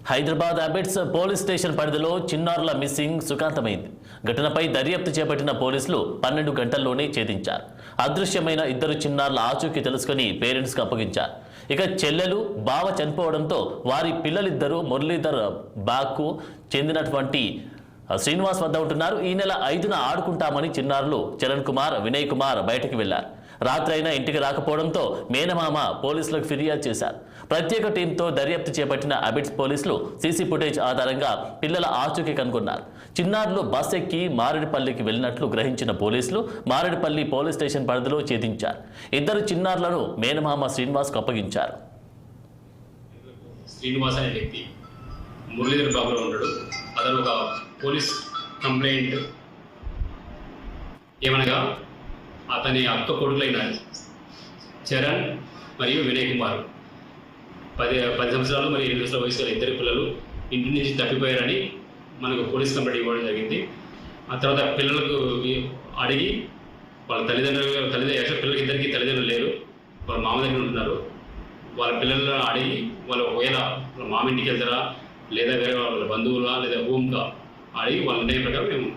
Hyderabad Abids police station పరిధిలో చిన్నారుల missing సుఖాంతమైంది. ఘటనపై దర్యాప్తు చేపట్టిన పోలీసులు 12 గంటల్లోనే ఛేదించారు. అదృశ్యమైన ఇద్దరు చిన్నారుల ఆచూకీ తెలుసుకుని పేరెంట్స్కి అప్పగించారు. ఇక చెల్లెలు బావ చనిపోవడంతో వారి పిల్లలిద్దరూ మురళీధర్ బాగ్కు చెందినటువంటి శ్రీనివాస్ వద్ద ఉంటున్నారు. ఈ నెల 5న ఆడుకుంటామని చిన్నారులు చరణ్ కుమార్, వినయ్ కుమార్ బయటికి వెళ్లారు. రాత్రి అయినా ఇంటికి రాకపోవడంతో మేనమామ పోలీసులకు ఫిర్యాదు చేశారు. ప్రత్యేక టీంతో దర్యాప్తు చేపట్టిన అబిడ్స్ పోలీసులు సీసీ ఫుటేజ్ ఆధారంగా పిల్లల ఆచూకీ కనుగొన్నారు. చిన్నారులు బస్ ఎక్కి మారేడుపల్లికి వెళ్లినట్లు గ్రహించిన పోలీసులు మారేడుపల్లి పోలీస్ స్టేషన్ పరిధిలో ఛేదించారు. ఇద్దరు చిన్నారులను మేనమామ శ్రీనివాస్కు అప్పగించారు. శ్రీనివాస్ అనే వ్యక్తి మురళీధర్ బాబులో ఉంటాడు. అతను ఒక పోలీస్ కంప్లైంట్ ఏమనగా అతని అక్క కొడుకులైన చరణ్ మరియు వినయ్ కుమార్ 10 సంవత్సరాలు మరియు 8 సంవత్సరాల వయసు గల ఇద్దరు పిల్లలు ఇంటి నుంచి తప్పిపోయారని మనకు పోలీస్ కంప్లైంట్ ఇవ్వడం జరిగింది. ఆ తర్వాత పిల్లలకు అడిగి వాళ్ళ పిల్లలకి ఇద్దరికి తల్లిదండ్రులు లేరు, వాళ్ళ మామ దగ్గర ఉంటున్నారు. వాళ్ళ పిల్లలను అడిగి వాళ్ళు ఒకవేళ వాళ్ళ మామ ఇంటికి వెళ్తారా లేదా వేరే వాళ్ళ బంధువులా లేదా హోమ్గా అడిగి వాళ్ళ నిర్ణయం ప్రకారం మేము